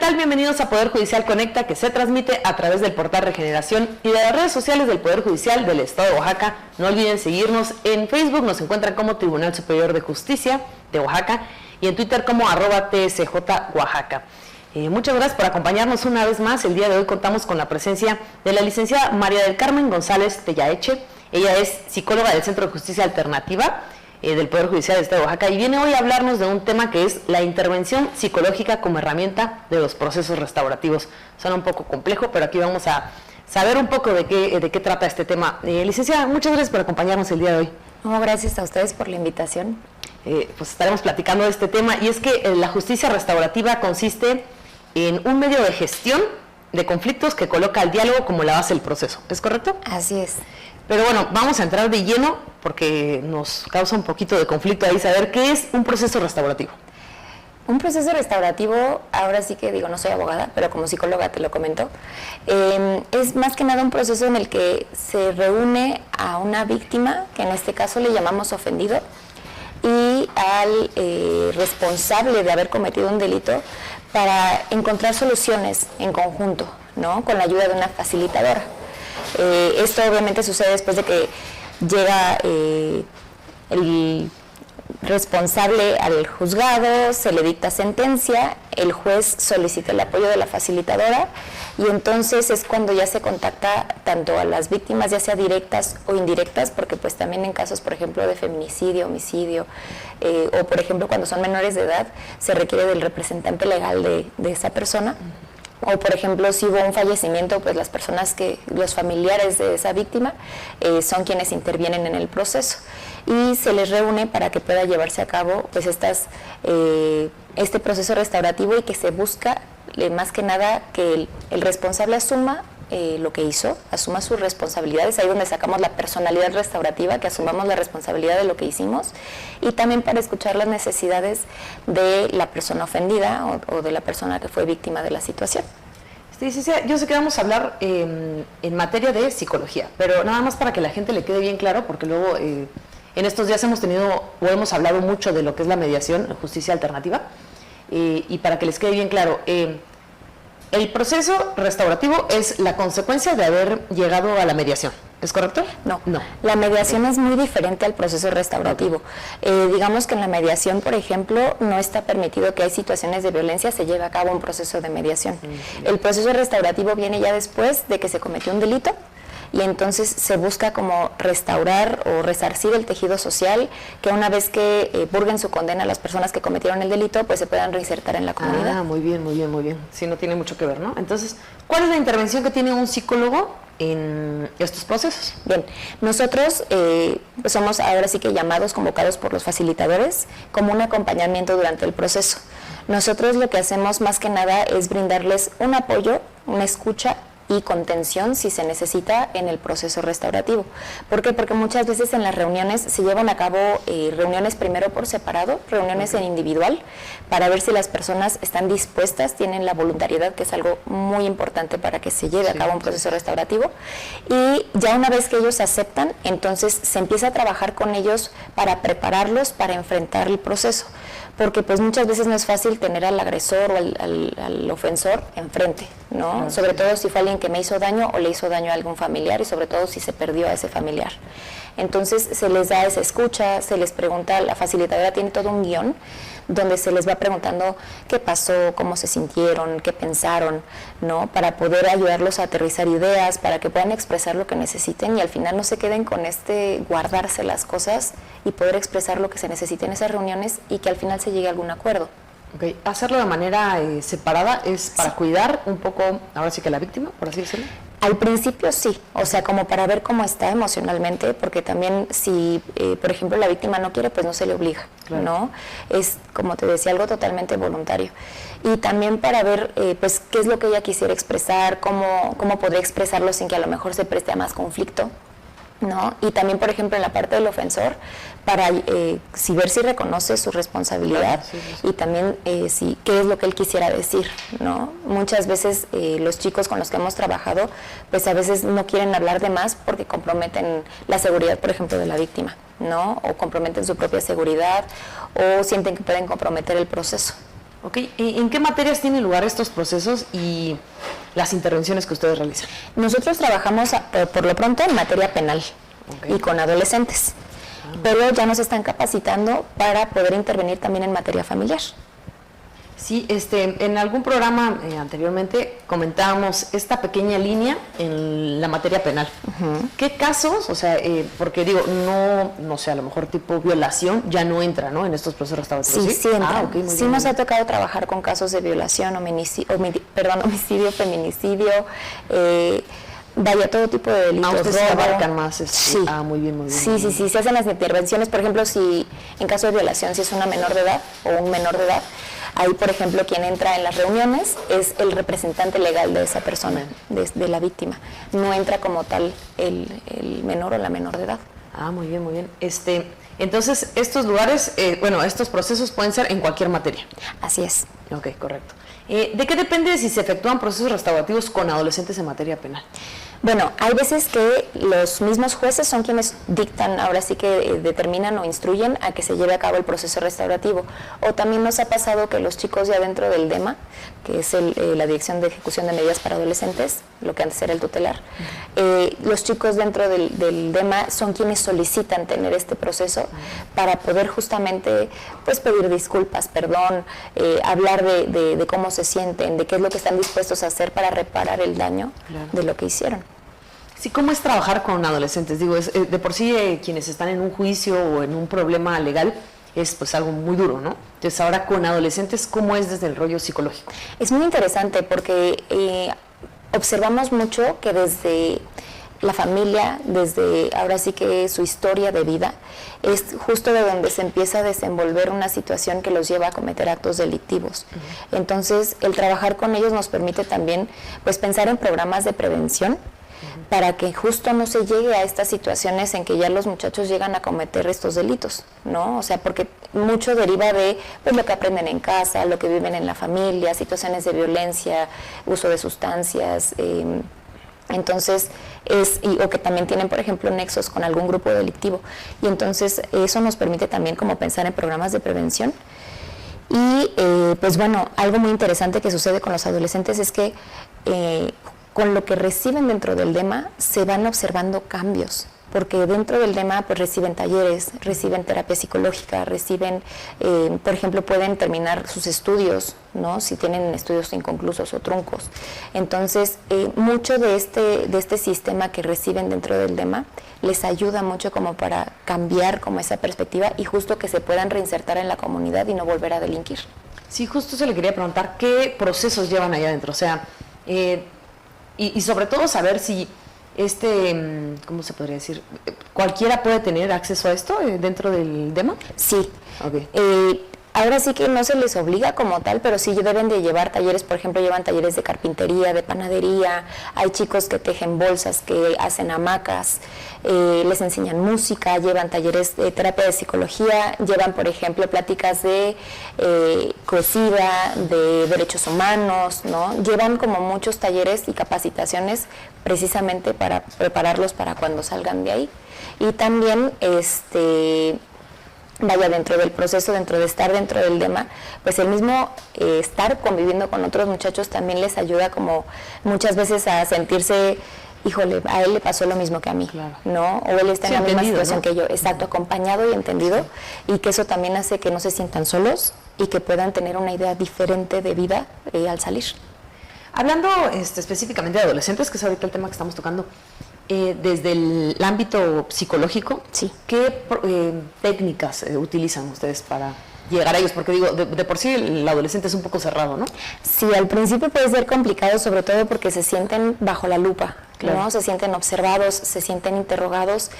tal? Bienvenidos a Poder Judicial Conecta, que se transmite a través del portal Regeneración y de las redes sociales del Poder Judicial del Estado de Oaxaca. No olviden seguirnos en Facebook, nos encuentran como Tribunal Superior de Justicia de Oaxaca y en Twitter como @TSJ Oaxaca. Muchas gracias por acompañarnos una vez más. El día de hoy contamos con la presencia de la licenciada María del Carmen González Tellaeche. Ella es psicóloga del Centro de Justicia Alternativa del Poder Judicial del Estado de Oaxaca y viene hoy a hablarnos de un tema que es la intervención psicológica como herramienta de los procesos restaurativos. Suena un poco complejo, pero aquí vamos a saber un poco de qué trata este tema. Licenciada, muchas gracias por acompañarnos el día de hoy. No, gracias a ustedes por la invitación. Pues estaremos platicando de este tema, y es que la justicia restaurativa consiste en un medio de gestión de conflictos que coloca el diálogo como la base del proceso. ¿Es correcto? Así es. Pero bueno, vamos a entrar de lleno porque nos causa un poquito de conflicto ahí saber qué es un proceso restaurativo. Un proceso restaurativo, ahora sí que digo, no soy abogada, pero como psicóloga te lo comento, es más que nada un proceso en el que se reúne a una víctima, que en este caso le llamamos ofendido, y al responsable de haber cometido un delito para encontrar soluciones en conjunto, ¿no? Con la ayuda de una facilitadora. Esto obviamente sucede después de que llega el responsable al juzgado, se le dicta sentencia, el juez solicita el apoyo de la facilitadora y entonces es cuando ya se contacta tanto a las víctimas, ya sea directas o indirectas, porque pues también en casos, por ejemplo, de feminicidio, homicidio, o por ejemplo cuando son menores de edad, se requiere del representante legal de esa persona. O por ejemplo, si hubo un fallecimiento, pues los familiares de esa víctima son quienes intervienen en el proceso y se les reúne para que pueda llevarse a cabo pues este proceso restaurativo y que se busca más que nada que el responsable asuma lo que hizo, asuma sus responsabilidades, ahí donde sacamos la personalidad restaurativa, que asumamos la responsabilidad de lo que hicimos, y también para escuchar las necesidades de la persona ofendida o de la persona que fue víctima de la situación. Licenciada, yo sé que vamos a hablar en materia de psicología, pero nada más para que la gente le quede bien claro, porque luego en estos días hemos hablado mucho de lo que es la mediación, justicia alternativa, y para que les quede bien claro, el proceso restaurativo es la consecuencia de haber llegado a la mediación, ¿es correcto? No. La mediación es muy diferente al proceso restaurativo. Digamos que en la mediación, por ejemplo, no está permitido que hay situaciones de violencia, se lleve a cabo un proceso de mediación. El proceso restaurativo viene ya después de que se cometió un delito, y entonces se busca como restaurar o resarcir el tejido social, que una vez que purguen su condena las personas que cometieron el delito, pues se puedan reinsertar en la comunidad. Ah, muy bien. Sí, no tiene mucho que ver, ¿no? Entonces, ¿cuál es la intervención que tiene un psicólogo en estos procesos? Bien, nosotros somos ahora sí que llamados, convocados por los facilitadores, como un acompañamiento durante el proceso. Nosotros lo que hacemos más que nada es brindarles un apoyo, una escucha y contención si se necesita en el proceso restaurativo. ¿Por qué? Porque muchas veces en las reuniones se llevan a cabo reuniones primero por separado, reuniones en individual, para ver si las personas están dispuestas, tienen la voluntariedad, que es algo muy importante para que se lleve a cabo un proceso restaurativo, y ya una vez que ellos aceptan, entonces se empieza a trabajar con ellos para prepararlos para enfrentar el proceso, porque pues muchas veces no es fácil tener al agresor o al ofensor enfrente, ¿no? Sobre todo si fue alguien que me hizo daño o le hizo daño a algún familiar, y sobre todo si se perdió a ese familiar. Entonces se les da esa escucha, se les pregunta, la facilitadora tiene todo un guión donde se les va preguntando qué pasó, cómo se sintieron, qué pensaron, ¿no? Para poder ayudarlos a aterrizar ideas, para que puedan expresar lo que necesiten y al final no se queden con guardarse las cosas y poder expresar lo que se necesite en esas reuniones y que al final se llegue a algún acuerdo. Okay. Hacerlo de manera separada es para cuidar un poco, ahora sí que la víctima, por así decirlo. Al principio sí, o sea, como para ver cómo está emocionalmente, porque también si, por ejemplo, la víctima no quiere, pues no se le obliga, claro, ¿no? Es, como te decía, algo totalmente voluntario. Y también para ver, pues, qué es lo que ella quisiera expresar, cómo podría expresarlo sin que a lo mejor se preste a más conflicto, ¿no? Y también, por ejemplo, en la parte del ofensor, para ver si reconoce su responsabilidad, y también qué es lo que él quisiera decir, ¿no? Muchas veces los chicos con los que hemos trabajado, pues a veces no quieren hablar de más porque comprometen la seguridad, por ejemplo, de la víctima, ¿no? O comprometen su propia seguridad o sienten que pueden comprometer el proceso. Ok, ¿en qué materias tienen lugar estos procesos y las intervenciones que ustedes realizan? Nosotros trabajamos por lo pronto en materia penal y con adolescentes, pero ya nos están capacitando para poder intervenir también en materia familiar. Sí, en algún programa anteriormente comentábamos esta pequeña línea en la materia penal. ¿Qué casos? O sea, porque digo, no sé, a lo mejor tipo violación ya no entra, ¿no? En estos procesos restaurativos. Sí entra. Okay, sí nos ha tocado trabajar con casos de violación, homicidio, feminicidio, vaya, todo tipo de delitos. Ustedes se abarcan más. Sí. Muy bien. Sí, se hacen las intervenciones, por ejemplo, si en caso de violación, si es una menor de edad o un menor de edad, ahí, por ejemplo, quien entra en las reuniones es el representante legal de esa persona, de la víctima. No entra como tal el menor o la menor de edad. Muy bien. Entonces, estos lugares, estos procesos pueden ser en cualquier materia. Así es. Ok, correcto. ¿De qué depende si se efectúan procesos restaurativos con adolescentes en materia penal? Bueno, hay veces que los mismos jueces son quienes dictan, ahora sí que determinan o instruyen a que se lleve a cabo el proceso restaurativo. O también nos ha pasado que los chicos ya dentro del DEMA, que es la Dirección de Ejecución de Medidas para Adolescentes, lo que antes era el tutelar, los chicos dentro del DEMA son quienes solicitan tener este proceso para poder justamente pues pedir disculpas, perdón, hablar de cómo se sienten, de qué es lo que están dispuestos a hacer para reparar el daño de lo que hicieron. Sí, ¿cómo es trabajar con adolescentes? Digo, de por sí quienes están en un juicio o en un problema legal es pues algo muy duro, ¿no? Entonces ahora con adolescentes, ¿cómo es desde el rollo psicológico? Es muy interesante porque observamos mucho que desde la familia, desde ahora sí que su historia de vida, es justo de donde se empieza a desenvolver una situación que los lleva a cometer actos delictivos. Entonces, el trabajar con ellos nos permite también pues pensar en programas de prevención para que justo no se llegue a estas situaciones en que ya los muchachos llegan a cometer estos delitos, ¿no? O sea, porque mucho deriva de pues, lo que aprenden en casa, lo que viven en la familia, situaciones de violencia, uso de sustancias, entonces o que también tienen, por ejemplo, nexos con algún grupo delictivo. Y entonces eso nos permite también como pensar en programas de prevención. Y pues bueno, algo muy interesante que sucede con los adolescentes es que con lo que reciben dentro del DEMA se van observando cambios, porque dentro del DEMA pues reciben talleres, reciben terapia psicológica, reciben, por ejemplo, pueden terminar sus estudios, ¿no? Si tienen estudios inconclusos o truncos. Entonces, mucho de este sistema que reciben dentro del DEMA les ayuda mucho como para cambiar como esa perspectiva y justo que se puedan reinsertar en la comunidad y no volver a delinquir. Sí, justo se le quería preguntar, ¿qué procesos llevan allá adentro? O sea, y sobre todo saber si ¿cómo se podría decir? ¿Cualquiera puede tener acceso a esto dentro del DEMA? Sí. Okay. Ahora sí que no se les obliga como tal, pero sí deben de llevar talleres, por ejemplo, llevan talleres de carpintería, de panadería, hay chicos que tejen bolsas, que hacen hamacas, les enseñan música, llevan talleres de terapia de psicología, llevan, por ejemplo, pláticas de cocida, de derechos humanos, ¿no? Llevan como muchos talleres y capacitaciones precisamente para prepararlos para cuando salgan de ahí. Y también, vaya, dentro del proceso, dentro de estar dentro del DEMA, pues el mismo estar conviviendo con otros muchachos también les ayuda como muchas veces a sentirse, híjole, a él le pasó lo mismo que a mí, claro, ¿no? O él está en la misma situación, ¿no?, que yo, exacto, acompañado y entendido, y que eso también hace que no se sientan solos y que puedan tener una idea diferente de vida al salir. Hablando específicamente de adolescentes, que es ahorita el tema que estamos tocando, desde el ámbito psicológico, sí, ¿qué técnicas utilizan ustedes para llegar a ellos? Porque digo, de por sí el adolescente es un poco cerrado, ¿no? Sí, al principio puede ser complicado, sobre todo porque se sienten bajo la lupa, claro, ¿no? Se sienten observados, se sienten interrogados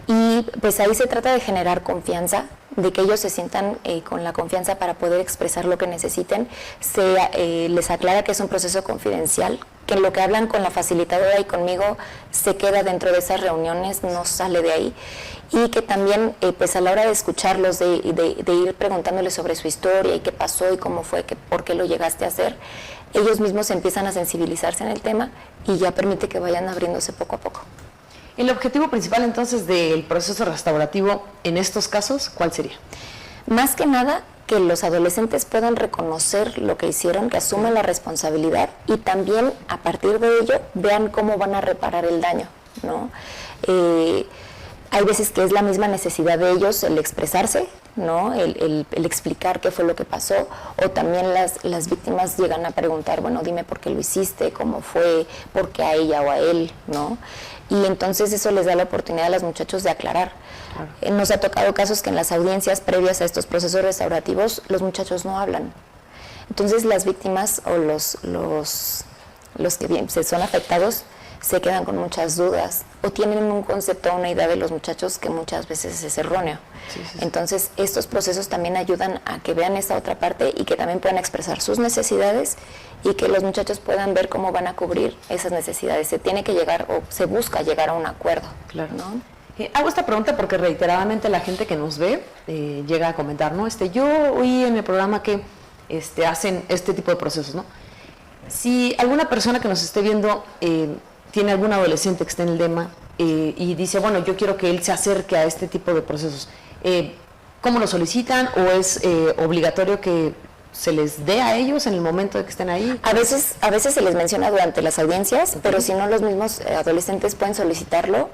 y pues ahí se trata de generar confianza, de que ellos se sientan con la confianza para poder expresar lo que necesiten. Les aclara que es un proceso confidencial, que lo que hablan con la facilitadora y conmigo se queda dentro de esas reuniones, no sale de ahí, y que también pues a la hora de escucharlos, de ir preguntándoles sobre su historia y qué pasó y cómo fue, por qué lo llegaste a hacer, ellos mismos empiezan a sensibilizarse en el tema y ya permite que vayan abriéndose poco a poco. El objetivo principal entonces del proceso restaurativo en estos casos, ¿cuál sería? Más que nada, que los adolescentes puedan reconocer lo que hicieron, que asumen la responsabilidad y también a partir de ello vean cómo van a reparar el daño, ¿no? Hay veces que es la misma necesidad de ellos el expresarse, ¿no? El explicar qué fue lo que pasó, o también las víctimas llegan a preguntar, bueno, dime por qué lo hiciste, cómo fue, por qué a ella o a él, ¿no? Y entonces eso les da la oportunidad a los muchachos de aclarar. Nos ha tocado casos que en las audiencias previas a estos procesos restaurativos los muchachos no hablan. Entonces las víctimas o los que bien se son afectados se quedan con muchas dudas o tienen un concepto o una idea de los muchachos que muchas veces es erróneo. Sí. Entonces estos procesos también ayudan a que vean esa otra parte y que también puedan expresar sus necesidades y que los muchachos puedan ver cómo van a cubrir esas necesidades. Se tiene que llegar o se busca llegar a un acuerdo, claro, ¿no? Hago esta pregunta porque reiteradamente la gente que nos ve llega a comentar, ¿no? Yo oí en el programa que hacen este tipo de procesos, ¿no? Si alguna persona que nos esté viendo tiene algún adolescente que esté en el DEMA y dice, bueno, yo quiero que él se acerque a este tipo de procesos, ¿cómo lo solicitan o es obligatorio que se les dé a ellos en el momento de que estén ahí? A veces se les menciona durante las audiencias, pero si no, los mismos adolescentes pueden solicitarlo.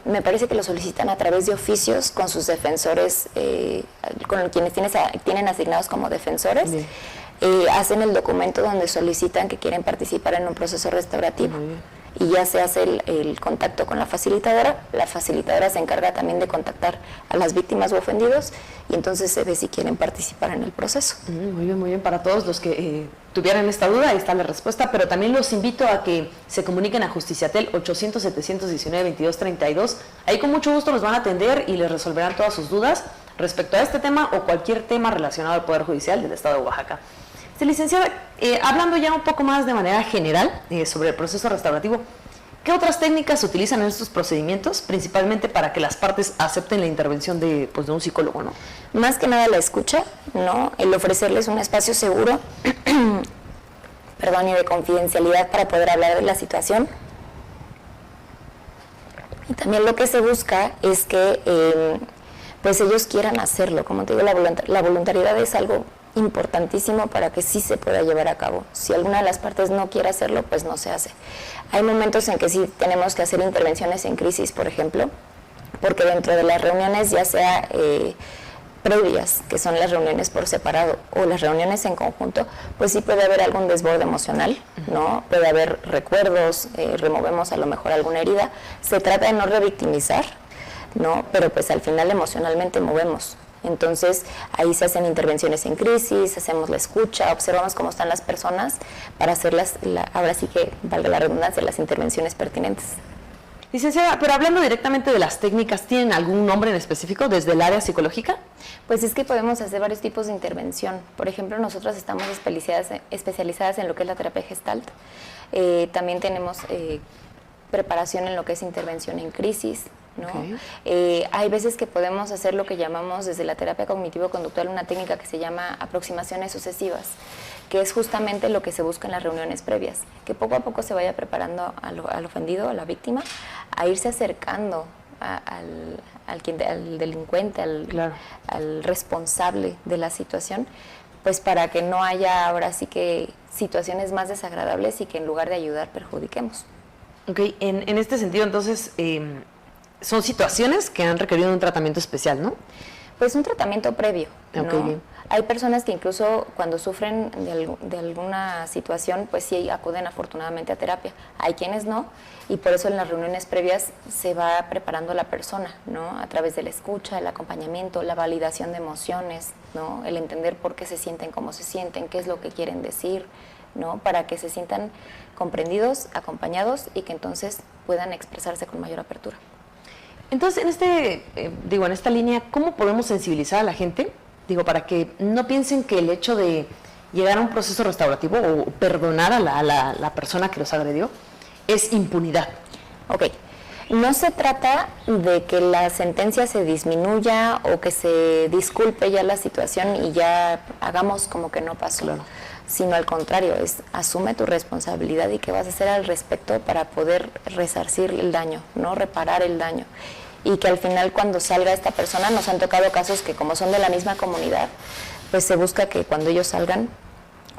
Me parece que lo solicitan a través de oficios con sus defensores, con quienes tienen asignados como defensores. Hacen el documento donde solicitan que quieren participar en un proceso restaurativo. Y ya se hace el contacto con la facilitadora se encarga también de contactar a las víctimas o ofendidos y entonces se ve si quieren participar en el proceso. Muy bien, para todos los que tuvieran esta duda, ahí está la respuesta, pero también los invito a que se comuniquen a Justiciatel 800-719-2232, ahí con mucho gusto los van a atender y les resolverán todas sus dudas respecto a este tema o cualquier tema relacionado al Poder Judicial del Estado de Oaxaca. Licenciada, hablando ya un poco más de manera general sobre el proceso restaurativo, ¿qué otras técnicas se utilizan en estos procedimientos, principalmente para que las partes acepten la intervención de un psicólogo, ¿no? Más que nada la escucha, ¿no? El ofrecerles un espacio seguro, y de confidencialidad para poder hablar de la situación. Y también lo que se busca es que pues ellos quieran hacerlo. Como te digo, la voluntariedad es algo importantísimo para que sí se pueda llevar a cabo. Si alguna de las partes no quiere hacerlo, pues no se hace. Hay momentos en que sí tenemos que hacer intervenciones en crisis, por ejemplo, porque dentro de las reuniones, ya sea previas, que son las reuniones por separado, o las reuniones en conjunto, pues sí puede haber algún desborde emocional, ¿no? Puede haber recuerdos, removemos a lo mejor alguna herida. Se trata de no revictimizar, ¿no? Pero pues al final emocionalmente movemos. Entonces ahí se hacen intervenciones en crisis, hacemos la escucha, observamos cómo están las personas para hacer ahora sí que, valga la redundancia, las intervenciones pertinentes. Licenciada, pero hablando directamente de las técnicas, ¿tienen algún nombre en específico desde el área psicológica? Pues es que podemos hacer varios tipos de intervención. Por ejemplo, nosotros estamos especializadas en lo que es la terapia Gestalt. También tenemos preparación en lo que es intervención en crisis, ¿no? Okay. Hay veces que podemos hacer lo que llamamos desde la terapia cognitivo-conductual una técnica que se llama aproximaciones sucesivas, que es justamente lo que se busca en las reuniones previas, que poco a poco se vaya preparando al ofendido, a la víctima, a irse acercando al delincuente, al responsable de la situación, pues para que no haya ahora sí que situaciones más desagradables y que en lugar de ayudar perjudiquemos. Ok, en este sentido entonces son situaciones que han requerido un tratamiento especial, ¿no? Pues un tratamiento previo, ¿no? Okay, bien. Hay personas que incluso cuando sufren de alguna situación, pues sí acuden afortunadamente a terapia. Hay quienes no, y por eso en las reuniones previas se va preparando la persona, ¿no? A través de la escucha, el acompañamiento, la validación de emociones, ¿no? El entender por qué se sienten como se sienten, qué es lo que quieren decir, ¿no? Para que se sientan comprendidos, acompañados y que entonces puedan expresarse con mayor apertura. Entonces, en esta línea, ¿cómo podemos sensibilizar a la gente? Para que no piensen que el hecho de llegar a un proceso restaurativo o perdonar a la persona que los agredió es impunidad. Ok. No se trata de que la sentencia se disminuya o que se disculpe ya la situación y ya hagamos como que no pasó. Claro. Sino al contrario, es asume tu responsabilidad y qué vas a hacer al respecto para poder resarcir el daño, no reparar el daño. Y que al final cuando salga esta persona, nos han tocado casos que como son de la misma comunidad, pues se busca que cuando ellos salgan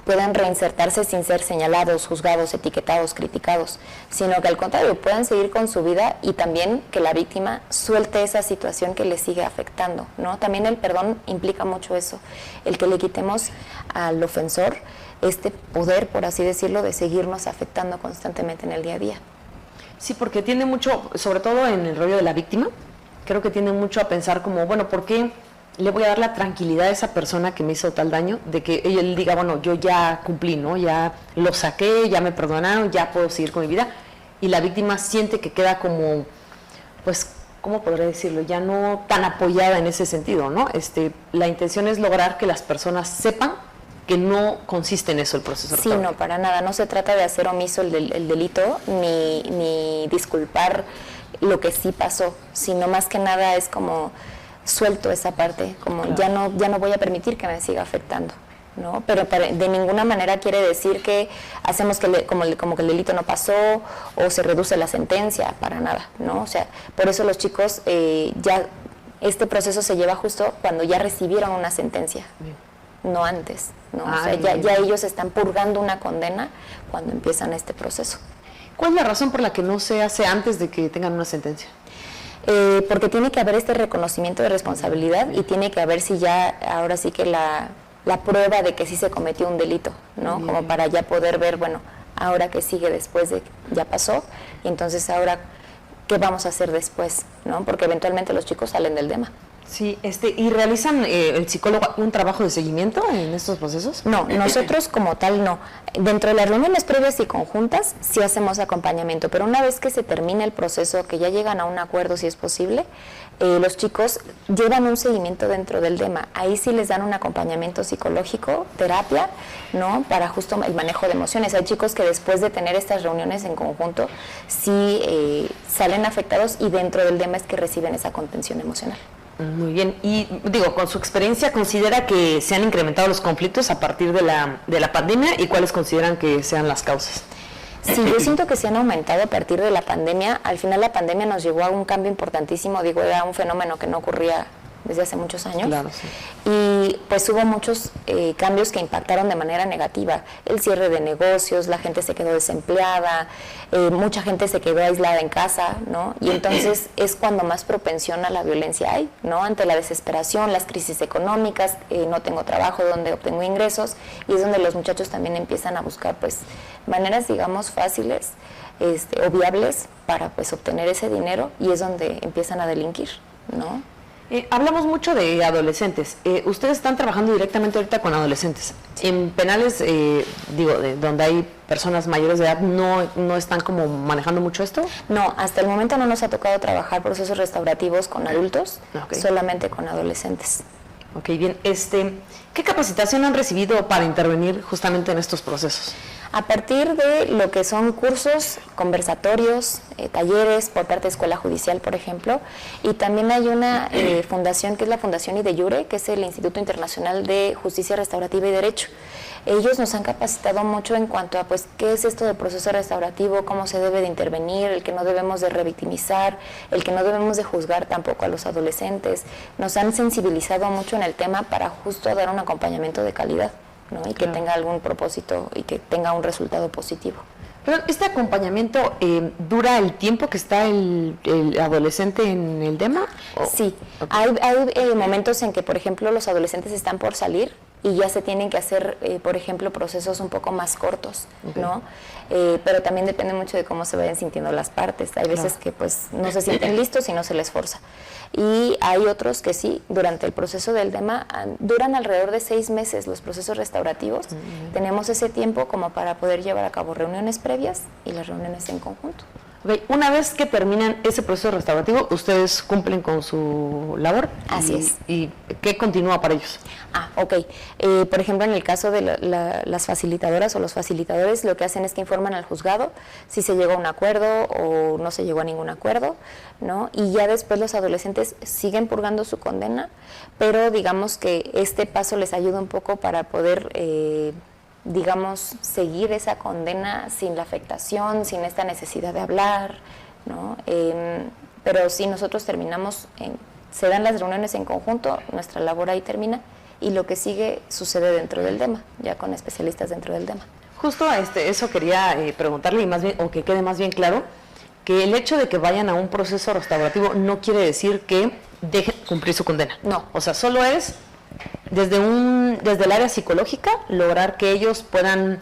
puedan reinsertarse sin ser señalados, juzgados, etiquetados, criticados, sino que al contrario puedan seguir con su vida y también que la víctima suelte esa situación que le sigue afectando, ¿no? También el perdón implica mucho eso, el que le quitemos al ofensor este poder, por así decirlo, de seguirnos afectando constantemente en el día a día. Sí, porque tiene mucho, sobre todo en el rollo de la víctima, creo que tiene mucho a pensar como, bueno, ¿por qué le voy a dar la tranquilidad a esa persona que me hizo tal daño, de que él diga, bueno, yo ya cumplí, ¿no? Ya lo saqué, ya me perdonaron, ya puedo seguir con mi vida, y la víctima siente que queda como, pues, ¿cómo podría decirlo? Ya no tan apoyada en ese sentido, ¿no? La intención es lograr que las personas sepan que no consiste en eso el proceso. Sí, no, para nada, no se trata de hacer omiso el delito, ni disculpar lo que sí pasó, sino más que nada es como suelto esa parte, como claro, ya no voy a permitir que me siga afectando, ¿no? Pero de ninguna manera quiere decir que hacemos que como que el delito no pasó o se reduce la sentencia, para nada, ¿no? O sea, por eso los chicos ya este proceso se lleva justo cuando ya recibieron una sentencia, no antes, ¿no? O sea, ya ellos están purgando una condena cuando empiezan este proceso. ¿Cuál es la razón por la que no se hace antes de que tengan una sentencia? Porque tiene que haber este reconocimiento de responsabilidad y tiene que haber si ya, ahora sí que la prueba de que sí se cometió un delito, ¿no? Bien. Como para ya poder ver, bueno, ahora qué sigue después de que ya pasó, y entonces ahora qué vamos a hacer después, ¿no? Porque eventualmente los chicos salen del DEMA. Sí, ¿y realizan el psicólogo un trabajo de seguimiento en estos procesos? No, nosotros como tal no. Dentro de las reuniones previas y conjuntas sí hacemos acompañamiento, pero una vez que se termina el proceso, que ya llegan a un acuerdo si es posible, los chicos llevan un seguimiento dentro del DEMA. Ahí sí les dan un acompañamiento psicológico, terapia, ¿no? Para justo el manejo de emociones. Hay chicos que después de tener estas reuniones en conjunto sí salen afectados y dentro del DEMA es que reciben esa contención emocional. Muy bien, y digo, con su experiencia, ¿considera que se han incrementado los conflictos a partir de la pandemia y cuáles consideran que sean las causas? Sí, yo siento que se han aumentado a partir de la pandemia. Al final la pandemia nos llevó a un cambio importantísimo, digo, era un fenómeno que no ocurría desde hace muchos años. Claro, sí. Y pues hubo muchos cambios que impactaron de manera negativa. El cierre de negocios, la gente se quedó desempleada, mucha gente se quedó aislada en casa, ¿no? Y entonces es cuando más propensión a la violencia hay, ¿no? Ante la desesperación, las crisis económicas, no tengo trabajo, ¿dónde obtengo ingresos? Y es donde los muchachos también empiezan a buscar, pues, maneras, digamos, fáciles o viables para, pues, obtener ese dinero, y es donde empiezan a delinquir, ¿no? Hablamos mucho de adolescentes. ¿Ustedes están trabajando directamente ahorita con adolescentes? En penales, donde hay personas mayores de edad, ¿no están como manejando mucho esto? No, hasta el momento no nos ha tocado trabajar procesos restaurativos con adultos, solamente con adolescentes. Ok, bien. ¿Qué capacitación han recibido para intervenir justamente en estos procesos? A partir de lo que son cursos, conversatorios, talleres por parte de Escuela Judicial, por ejemplo, y también hay una fundación que es la Fundación IDEJURE, que es el Instituto Internacional de Justicia Restaurativa y Derecho. Ellos nos han capacitado mucho en cuanto a, pues, qué es esto del proceso restaurativo, cómo se debe de intervenir, el que no debemos de revictimizar, el que no debemos de juzgar tampoco a los adolescentes. Nos han sensibilizado mucho en el tema para justo dar un acompañamiento de calidad, ¿no? Y que tenga algún propósito y que tenga un resultado positivo. Pero este acompañamiento dura el tiempo que está el adolescente en el DEMA. Sí, hay momentos en que, por ejemplo, los adolescentes están por salir y ya se tienen que hacer, por ejemplo, procesos un poco más cortos, ¿no? Pero también depende mucho de cómo se vayan sintiendo las partes. Hay veces que pues no se sienten listos y no se les forza. Y hay otros que sí, durante el proceso del DEMA, duran alrededor de 6 meses los procesos restaurativos. Tenemos ese tiempo como para poder llevar a cabo reuniones previas y las reuniones en conjunto. Okay. Una vez que terminan ese proceso restaurativo, ¿ustedes cumplen con su labor? Así es. ¿Y qué continúa para ellos? Ok. Por ejemplo, en el caso de las facilitadoras o los facilitadores, lo que hacen es que informan al juzgado si se llegó a un acuerdo o no se llegó a ningún acuerdo, ¿no? Y ya después los adolescentes siguen purgando su condena, pero digamos que este paso les ayuda un poco para poder digamos, seguir esa condena sin la afectación, sin esta necesidad de hablar, ¿no? Pero si nosotros terminamos, se dan las reuniones en conjunto, nuestra labor ahí termina y lo que sigue sucede dentro del tema, ya con especialistas dentro del tema. Justo eso quería preguntarle, y más bien, o que quede más bien claro, que el hecho de que vayan a un proceso restaurativo no quiere decir que dejen cumplir su condena. No. O sea, solo es desde el área psicológica lograr que ellos puedan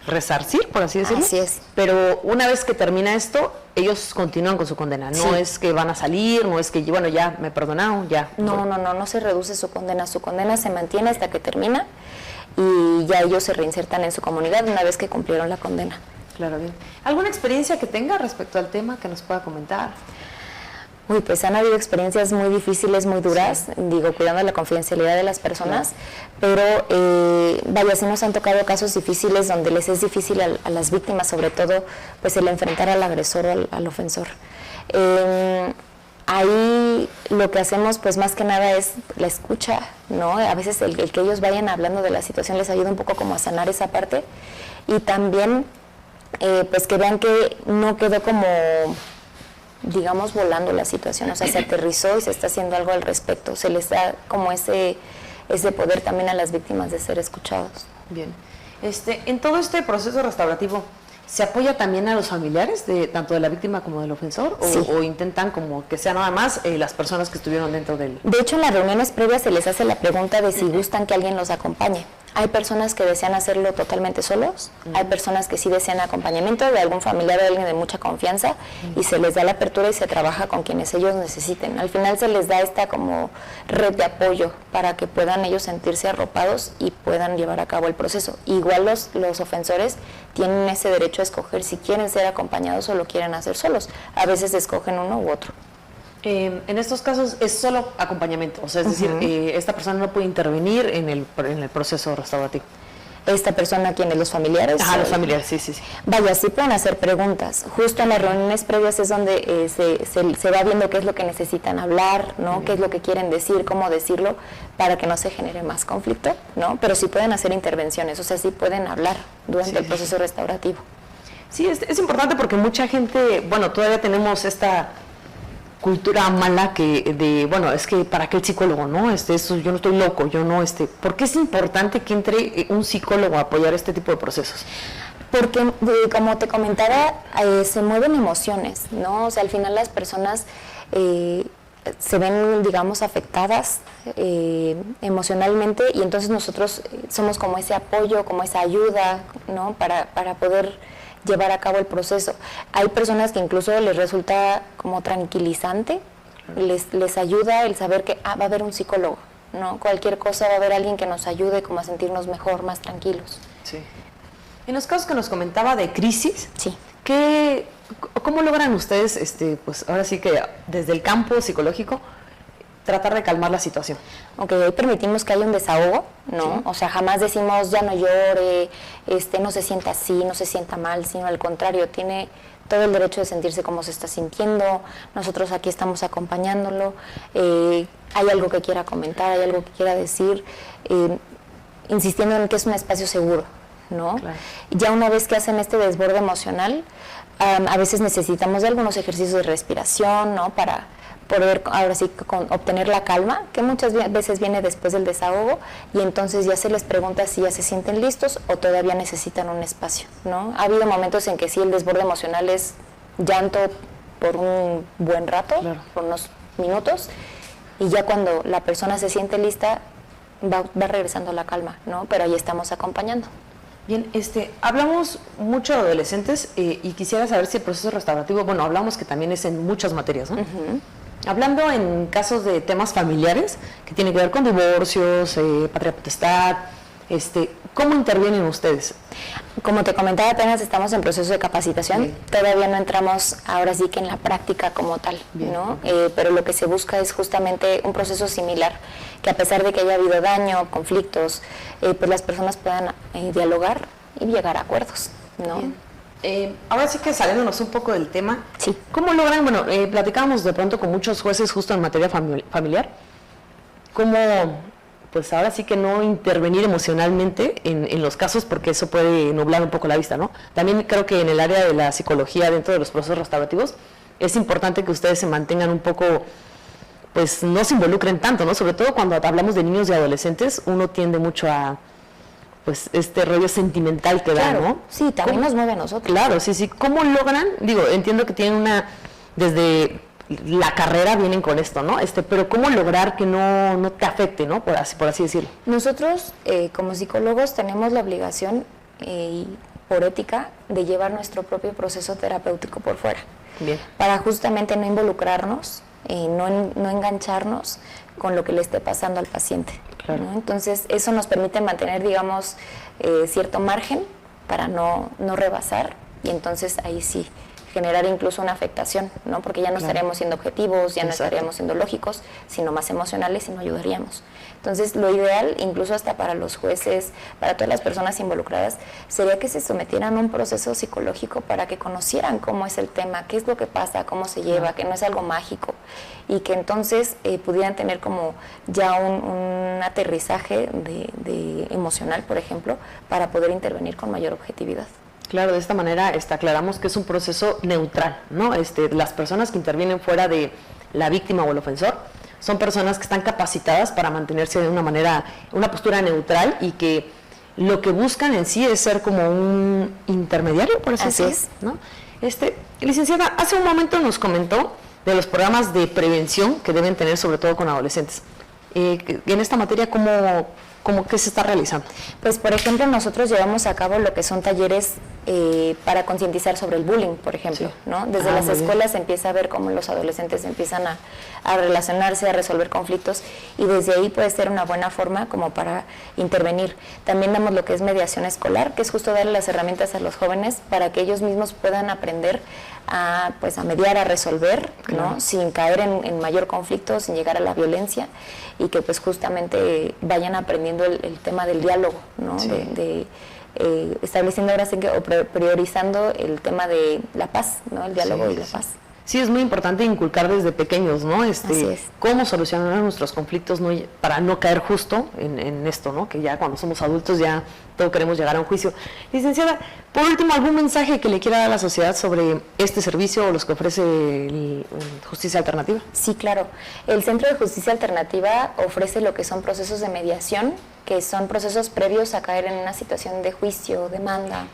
resarcir, por así decirlo. Así es. Pero una vez que termina esto, ellos continúan con su condena. No es que van a salir, no es que, bueno, ya me perdonaron, ya. No se reduce su condena se mantiene hasta que termina y ya ellos se reinsertan en su comunidad una vez que cumplieron la condena. Claro, bien. ¿Alguna experiencia que tenga respecto al tema que nos pueda comentar? Uy, pues han habido experiencias muy difíciles, muy duras, cuidando la confidencialidad de las personas, pero vaya, sí nos han tocado casos difíciles donde les es difícil a las víctimas, sobre todo, pues el enfrentar al agresor o al ofensor. Ahí lo que hacemos, pues más que nada es la escucha, ¿no? A veces el que ellos vayan hablando de la situación les ayuda un poco como a sanar esa parte, y también, pues que vean que no quedó como, digamos, volando la situación, o sea, se aterrizó y se está haciendo algo al respecto, se les da como ese poder también a las víctimas de ser escuchados. Bien. En todo este proceso restaurativo, ¿se apoya también a los familiares tanto de la víctima como del ofensor? Sí. ¿O intentan como que sea nada más las personas que estuvieron dentro del...? De hecho, en las reuniones previas se les hace la pregunta de si gustan que alguien los acompañe. Hay personas que desean hacerlo totalmente solos, hay personas que sí desean acompañamiento de algún familiar o alguien de mucha confianza, y se les da la apertura y se trabaja con quienes ellos necesiten. Al final se les da esta como red de apoyo para que puedan ellos sentirse arropados y puedan llevar a cabo el proceso. Igual los ofensores tienen ese derecho a escoger si quieren ser acompañados o lo quieren hacer solos. A veces escogen uno u otro. En estos casos es solo acompañamiento, o sea, es decir, esta persona no puede intervenir en el proceso restaurativo. Esta persona, ¿quiénes? ¿Los familiares? Los familiares, sí. Vaya, sí pueden hacer preguntas. Justo en las reuniones previas es donde se va viendo qué es lo que necesitan hablar, ¿no? Qué es lo que quieren decir, cómo decirlo, para que no se genere más conflicto, ¿no? Pero sí pueden hacer intervenciones, o sea, sí pueden hablar durante el proceso restaurativo. Sí, es importante porque mucha gente, bueno, todavía tenemos esta cultura mala bueno, es que ¿para qué el psicólogo, no? Yo no estoy loco, yo no, ¿por qué es importante que entre un psicólogo a apoyar este tipo de procesos? Porque, como te comentaba, se mueven emociones, ¿no? O sea, al final las personas se ven, digamos, afectadas emocionalmente, y entonces nosotros somos como ese apoyo, como esa ayuda, ¿no? Para poder llevar a cabo el proceso. Hay personas que incluso les resulta como tranquilizante, les ayuda el saber que va a haber un psicólogo, ¿no? Cualquier cosa va a haber alguien que nos ayude como a sentirnos mejor, más tranquilos. Sí. En los casos que nos comentaba de crisis, sí. ¿Cómo logran ustedes, pues ahora sí que desde el campo psicológico, tratar de calmar la situación? Ok, ahí permitimos que haya un desahogo, ¿no? Sí. O sea, jamás decimos, ya no llore, no se sienta así, no se sienta mal, sino al contrario, tiene todo el derecho de sentirse como se está sintiendo, nosotros aquí estamos acompañándolo, hay algo que quiera comentar, hay algo que quiera decir, insistiendo en que es un espacio seguro, ¿no? Claro. Ya una vez que hacen este desborde emocional, a veces necesitamos de algunos ejercicios de respiración, ¿no? Para poder ahora sí obtener la calma, que muchas veces viene después del desahogo, y entonces ya se les pregunta si ya se sienten listos o todavía necesitan un espacio, ¿no? Ha habido momentos en que sí el desborde emocional es llanto por un buen rato, claro, por unos minutos, y ya cuando la persona se siente lista va regresando la calma, ¿no? Pero ahí estamos acompañando. Bien, hablamos mucho de adolescentes y quisiera saber si el proceso restaurativo, bueno, hablamos que también es en muchas materias, ¿no? Hablando en casos de temas familiares que tienen que ver con divorcios, patria potestad, ¿cómo intervienen ustedes? Como te comentaba, apenas estamos en proceso de capacitación, bien, todavía no entramos ahora sí que en la práctica como tal, bien, ¿no? Pero lo que se busca es justamente un proceso similar, que a pesar de que haya habido daño, conflictos, pues las personas puedan dialogar y llegar a acuerdos, ¿no? Bien. Ahora sí que saliéndonos un poco del tema, sí, ¿cómo logran, bueno, platicábamos de pronto con muchos jueces justo en materia familiar, cómo, pues ahora sí que no intervenir emocionalmente en los casos, porque eso puede nublar un poco la vista, ¿no? También creo que en el área de la psicología, dentro de los procesos restaurativos, es importante que ustedes se mantengan un poco, pues no se involucren tanto, ¿no? Sobre todo cuando hablamos de niños y adolescentes, uno tiende mucho a, pues, este rollo sentimental que da, ¿no? Sí, también nos mueve a nosotros. Claro, sí. ¿Cómo logran? Digo, entiendo que tienen desde la carrera vienen con esto, ¿no? Pero ¿cómo lograr que no te afecte, ¿no? Por así decirlo. Nosotros, como psicólogos, tenemos la obligación, por ética, de llevar nuestro propio proceso terapéutico por fuera. Bien. Para justamente no involucrarnos, no engancharnos con lo que le esté pasando al paciente. Claro. ¿no? Entonces, eso nos permite mantener, digamos, cierto margen para no rebasar, y entonces ahí sí generar incluso una afectación, ¿no? Porque ya no estaríamos siendo objetivos, ya no estaríamos siendo lógicos, sino más emocionales, y no ayudaríamos. Entonces, lo ideal, incluso hasta para los jueces, para todas las personas involucradas, sería que se sometieran a un proceso psicológico para que conocieran cómo es el tema, qué es lo que pasa, cómo se lleva, que no es algo mágico, y que entonces pudieran tener como ya un aterrizaje de emocional, por ejemplo, para poder intervenir con mayor objetividad. Claro, de esta manera aclaramos que es un proceso neutral, ¿no? Las personas que intervienen fuera de la víctima o el ofensor son personas que están capacitadas para mantenerse de una postura neutral, y que lo que buscan en sí es ser como un intermediario, por así decirlo, ¿no? Licenciada, hace un momento nos comentó de los programas de prevención que deben tener, sobre todo con adolescentes. En esta materia, ¿cómo que se está realizando? Pues, por ejemplo, nosotros llevamos a cabo lo que son talleres para concientizar sobre el bullying, por ejemplo, ¿no? Desde las escuelas se empieza a ver cómo los adolescentes empiezan a relacionarse, a resolver conflictos, y desde ahí puede ser una buena forma como para intervenir. También damos lo que es mediación escolar, que es justo darle las herramientas a los jóvenes para que ellos mismos puedan aprender a mediar, a resolver, ¿no? Sin caer en mayor conflicto, sin llegar a la violencia, y que pues justamente vayan aprendiendo el tema del diálogo, ¿no? Sí. Estableciendo ahora sí que, o priorizando el tema de la paz, ¿no? El diálogo y la paz. Sí, es muy importante inculcar desde pequeños, ¿no? Cómo solucionar nuestros conflictos, ¿no? Para no caer justo en esto, ¿no? Que ya cuando somos adultos ya todo queremos llegar a un juicio. Licenciada, por último, ¿algún mensaje que le quiera dar a la sociedad sobre este servicio o los que ofrece Justicia Alternativa? Sí, claro. El Centro de Justicia Alternativa ofrece lo que son procesos de mediación, que son procesos previos a caer en una situación de juicio, demanda,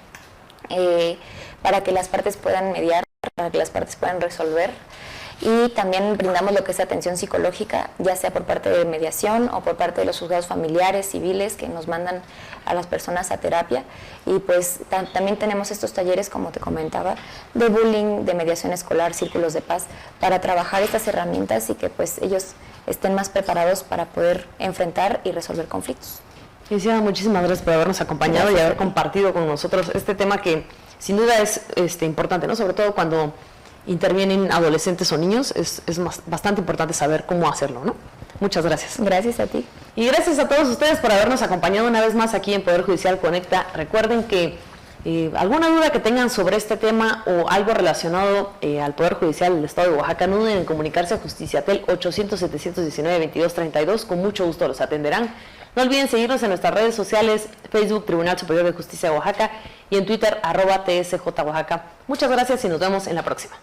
para que las partes puedan mediar, para que las partes puedan resolver. Y también brindamos lo que es atención psicológica, ya sea por parte de mediación o por parte de los juzgados familiares, civiles, que nos mandan a las personas a terapia. Y pues también tenemos estos talleres, como te comentaba, de bullying, de mediación escolar, círculos de paz, para trabajar estas herramientas y que pues ellos estén más preparados para poder enfrentar y resolver conflictos. Licenciada, muchísimas gracias por habernos acompañado y haber compartido con nosotros este tema que sin duda es importante, ¿no? Sobre todo cuando intervienen adolescentes o niños, es bastante importante saber cómo hacerlo, ¿no? Muchas gracias. Gracias a ti. Y gracias a todos ustedes por habernos acompañado una vez más aquí en Poder Judicial Conecta. Recuerden que alguna duda que tengan sobre este tema o algo relacionado al Poder Judicial del Estado de Oaxaca, no duden en comunicarse a Justiciatel 800-719-2232. Con mucho gusto los atenderán. No olviden seguirnos en nuestras redes sociales, Facebook Tribunal Superior de Justicia de Oaxaca, y en Twitter @TSJ Oaxaca. Muchas gracias y nos vemos en la próxima.